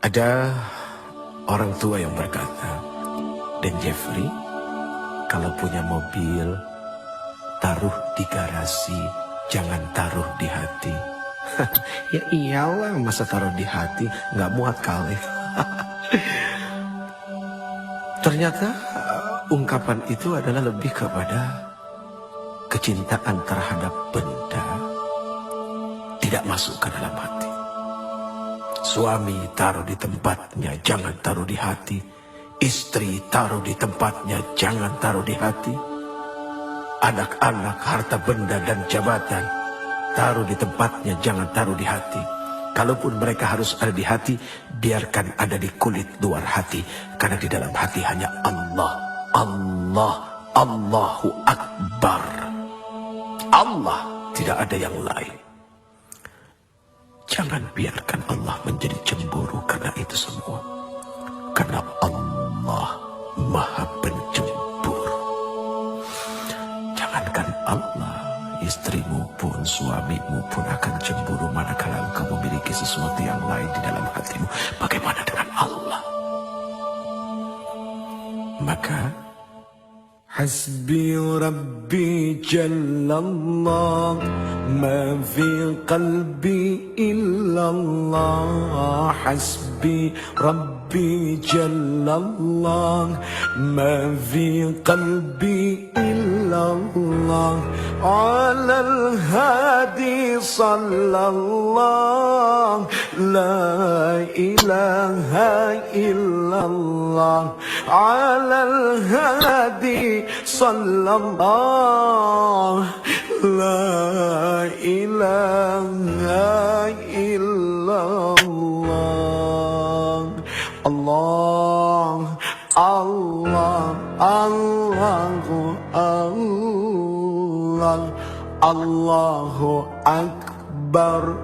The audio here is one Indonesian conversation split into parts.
Ada orang tua yang berkata, "Dan Jeffrey, kalau punya mobil, taruh di garasi, jangan taruh di hati." Ya iyalah, masa taruh di hati, nggak muat kali. Ternyata ungkapan itu adalah lebih kepada kecintaan terhadap benda tidak masuk ke dalam hati. Suami taruh di tempatnya, jangan taruh di hati. Istri taruh di tempatnya, jangan taruh di hati. Anak-anak, harta benda dan jabatan, taruh di tempatnya, jangan taruh di hati. Kalaupun mereka harus ada di hati, biarkan ada di kulit luar hati. Karena di dalam hati hanya Allah. Allah, Allahu Akbar. Allah, tidak ada yang lain. Jangan biarkan Allah menjadi cemburu karena itu semua. Karena Allah Maha Pencemburu. Jangankan Allah, istrimu pun, suamimu pun akan cemburu manakala engkau memiliki sesuatu yang lain di dalam hatimu. Bagaimana dengan Allah? Maka Hasbi Rabbi Jallallah, ma fi qalbi illallah. Hasbi Rabbi Jallallah, ma fi qalbi illallah. Ala al-hadi sallallah, la ilaha illallah. Ala al-hadi sallallahu, la ilaha illallah. Allah, Allah, Allahu Allah, Allahu Akbar,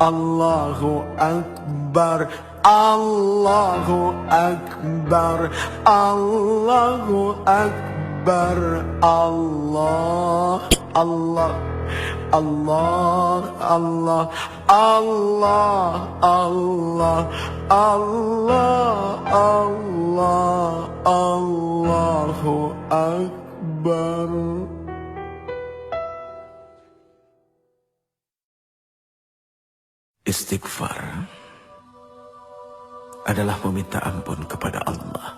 Allahu Akbar, Allahu Akbar, Allahu Akbar, Allah, Allah, Allah, Allah, Allah, Allah, Allah, Allah, Allahu Akbar. Istighfar adalah meminta ampun kepada Allah.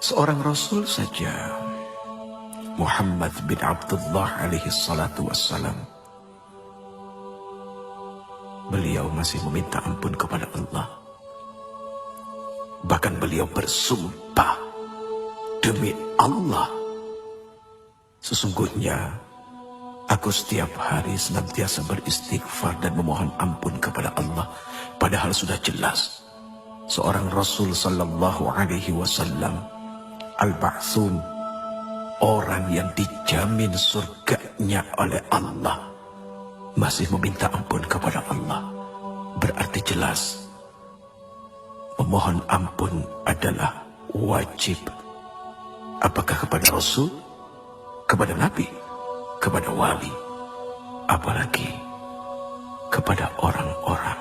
Seorang Rasul saja, Muhammad bin Abdullah alaihi salatu wassalam, beliau masih meminta ampun kepada Allah. Bahkan beliau bersumpah, demi Allah, sesungguhnya aku setiap hari senantiasa beristighfar dan memohon ampun kepada Allah. Padahal sudah jelas seorang Rasul sallallahu alaihi wasallam, al-ba'tsun, orang yang dijamin surganya oleh Allah, masih meminta ampun kepada Allah. Berarti jelas memohon ampun adalah wajib. Apakah kepada Rasul, kepada Nabi, kepada wali, apalagi kepada orang-orang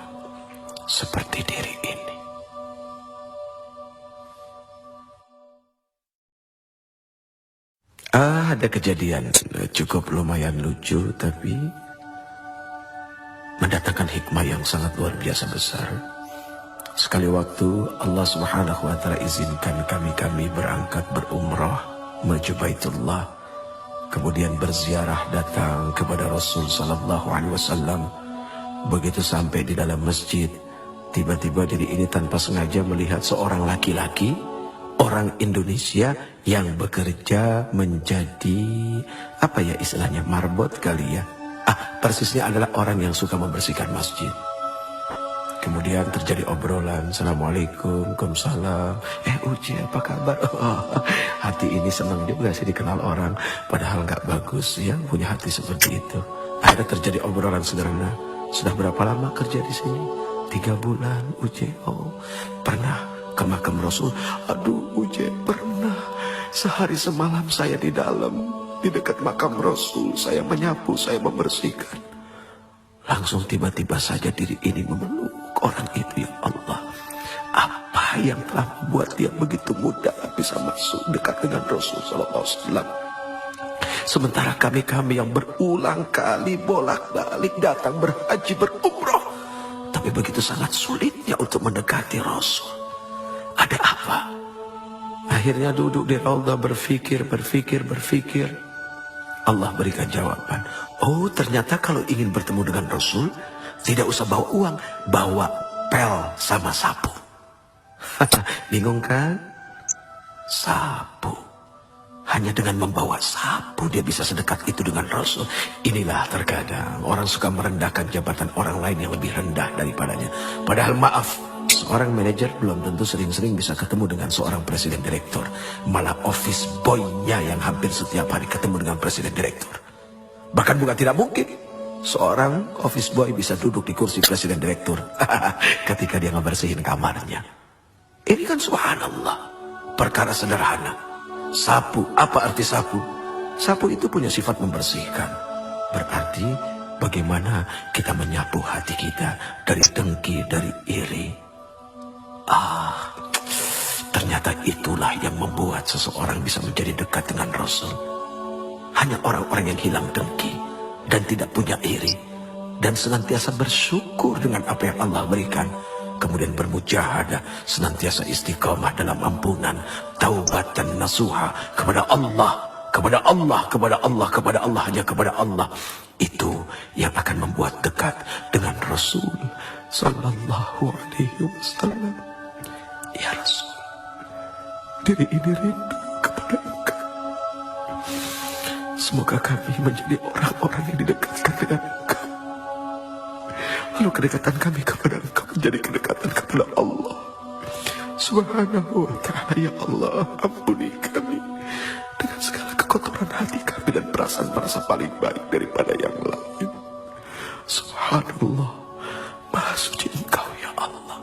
seperti diri ini. Ada kejadian cukup lumayan lucu, tapi mendatangkan hikmah yang sangat luar biasa besar. Sekali waktu Allah Subhanahu wa Ta'ala izinkan kami berangkat berumrah menuju Baitullah, kemudian berziarah datang kepada Rasul sallallahu alaihi wasallam. Begitu sampai di dalam masjid, tiba-tiba diri ini tanpa sengaja melihat seorang laki-laki, orang Indonesia yang bekerja menjadi, apa ya istilahnya, marbot kali ya. Persisnya adalah orang yang suka membersihkan masjid. Kemudian terjadi obrolan, Assalamualaikum, Waalaikumsalam. Uci apa kabar? Hati ini senang juga sih dikenal orang, padahal nggak bagus ya punya hati seperti itu. Akhirnya terjadi obrolan sederhana. Sudah berapa lama kerja di sini? 3 bulan, Uci. Oh, pernah ke makam Rasul? Aduh, Uci, pernah. Sehari semalam saya di dalam, di dekat makam Rasul. Saya menyapu, saya membersihkan. Langsung tiba-tiba saja diri ini memeluk orang itu ya Allah? Apa yang telah membuat dia begitu mudah bisa masuk dekat dengan Rasul sallallahu alaihi wasallam? Sementara kami yang berulang kali bolak-balik datang berhaji berumrah, tapi begitu sangat sulitnya untuk mendekati Rasul. Ada apa? Akhirnya duduk di raudhah berpikir. Allah berikan jawaban. Oh, ternyata kalau ingin bertemu dengan Rasul, tidak usah bawa uang, bawa pel sama sapu. Bingung kan? Sapu. Hanya dengan membawa sapu dia bisa sedekat itu dengan Rasul. Inilah terkadang orang suka merendahkan jabatan orang lain yang lebih rendah daripadanya. Padahal maaf, seorang manajer belum tentu sering-sering bisa ketemu dengan seorang presiden direktur. Malah office boy-nya yang hampir setiap hari ketemu dengan presiden direktur. Bahkan bukan tidak mungkin seorang office boy bisa duduk di kursi presiden direktur ketika dia ngebersihin kamarnya. Ini kan subhanallah, perkara sederhana. Sapu, apa arti sapu? Sapu itu punya sifat membersihkan. Berarti bagaimana kita menyapu hati kita dari dengki, dari iri. Ternyata itulah yang membuat seseorang bisa menjadi dekat dengan Rasul. Hanya orang-orang yang hilang dengki dan tidak punya iri, dan senantiasa bersyukur dengan apa yang Allah berikan, kemudian bermujahadah, senantiasa istiqamah dalam ampunan, taubat dan nasuha kepada Allah, hanya kepada Allah. Itu yang akan membuat dekat dengan Rasul sallallahu alaihi wasallam. Ya Rasul, diri ini rindu kepada Engkau. Semoga kami menjadi orang-orang yang didekatkan dengan Engkau. Lalu kedekatan kami kepada Engkau menjadi kedekatan kepada Allah Subhanahu wa ta'ala. Ya Allah, ampuni kami dengan segala kekotoran hati kami dan perasaan-perasa paling baik daripada yang lain. Subhanallah, Maha Suci Engkau ya Allah.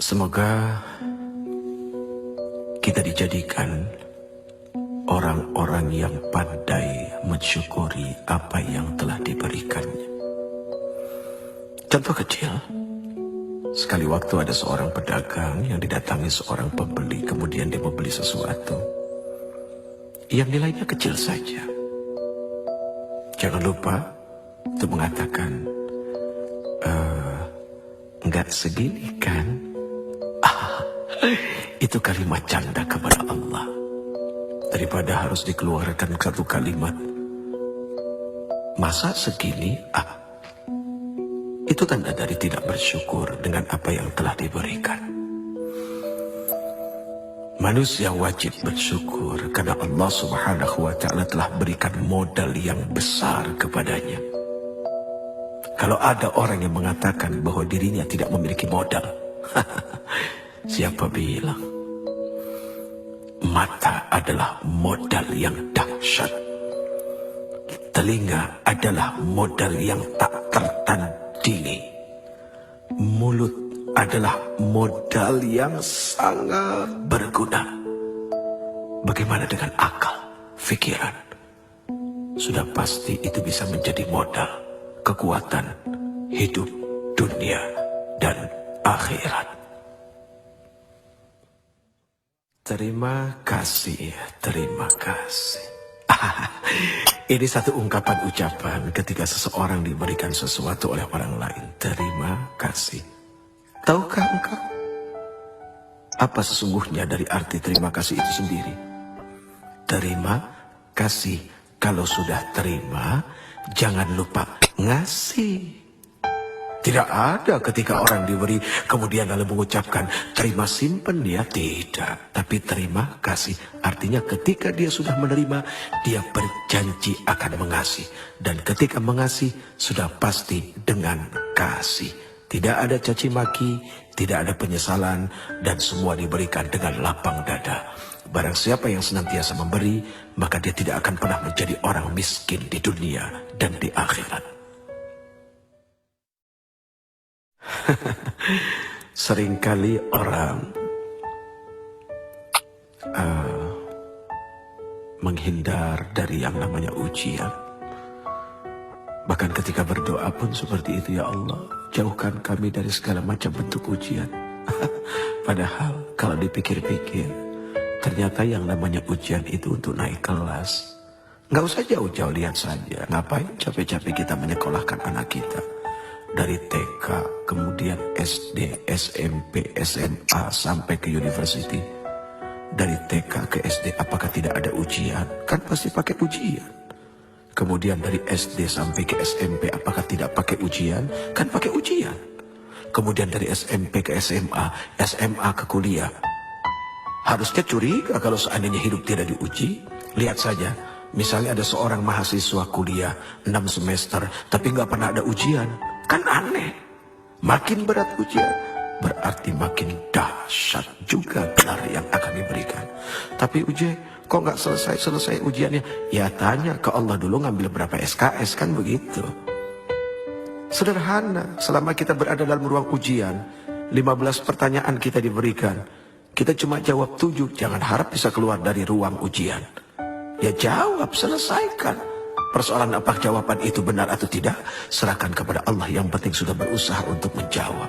Semoga kita dijadikan orang-orang yang pandai mensyukuri apa yang telah diberikannya. Contoh kecil, sekali waktu ada seorang pedagang yang didatangi seorang pembeli, kemudian dia membeli sesuatu yang nilainya kecil saja. Jangan lupa untuk mengatakan, enggak segini kan? Itu kalimat canda kepada Allah. Daripada harus dikeluarkan satu kalimat, masa segini? Itu tanda dari tidak bersyukur dengan apa yang telah diberikan. Manusia wajib bersyukur karena Allah Subhanahu wa ta'ala telah berikan modal yang besar kepadanya. Kalau ada orang yang mengatakan bahwa dirinya tidak memiliki modal, siapa bilang? Mata adalah modal yang dahsyat. Telinga adalah modal yang tak tertandingi. Mulut adalah modal yang sangat berguna. Bagaimana dengan akal, pikiran? Sudah pasti itu bisa menjadi modal kekuatan hidup dunia dan akhirat. Terima kasih, terima kasih. Ini satu ungkapan ucapan ketika seseorang diberikan sesuatu oleh orang lain. Terima kasih. Tahukah engkau apa sesungguhnya dari arti terima kasih itu sendiri? Terima kasih. Kalau sudah terima, jangan lupa ngasih. Tidak ada ketika orang diberi kemudian lalu mengucapkan terima simpen dia, tidak. Tapi terima kasih artinya ketika dia sudah menerima, dia berjanji akan mengasihi. Dan ketika mengasihi sudah pasti dengan kasih. Tidak ada caci maki, tidak ada penyesalan, dan semua diberikan dengan lapang dada. Barang siapa yang senantiasa memberi, maka dia tidak akan pernah menjadi orang miskin di dunia dan di akhirat. Seringkali orang menghindar dari yang namanya ujian. Bahkan ketika berdoa pun seperti itu, ya Allah, jauhkan kami dari segala macam bentuk ujian. Padahal kalau dipikir-pikir, ternyata yang namanya ujian itu untuk naik kelas. Nggak usah jauh-jauh, lihat saja. Ngapain capek-capek kita menyekolahkan anak kita. Dari TK, kemudian SD, SMP, SMA, sampai ke university. Dari TK ke SD, apakah tidak ada ujian? Kan pasti pakai ujian. Kemudian dari SD sampai ke SMP, apakah tidak pakai ujian? Kan pakai ujian. Kemudian dari SMP ke SMA, SMA ke kuliah. Harusnya curiga kalau seandainya hidup tidak diuji. Lihat saja, misalnya ada seorang mahasiswa kuliah 6 semester, tapi nggak pernah ada ujian. Kan aneh. Makin berat ujian, berarti makin dahsyat juga gelar yang akan diberikan. Tapi ujian, kok nggak selesai ujiannya? Ya tanya ke Allah dulu, ngambil berapa SKS, kan begitu. Sederhana, selama kita berada dalam ruang ujian, 15 pertanyaan kita diberikan. Kita cuma jawab 7, jangan harap bisa keluar dari ruang ujian. Ya jawab, selesaikan. Persoalan apakah jawaban itu benar atau tidak, serahkan kepada Allah, yang penting sudah berusaha untuk menjawab.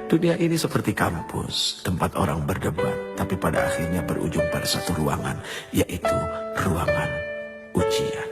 Dunia ini seperti kampus, tempat orang berdebat, tapi pada akhirnya berujung pada satu ruangan, yaitu ruangan ujian.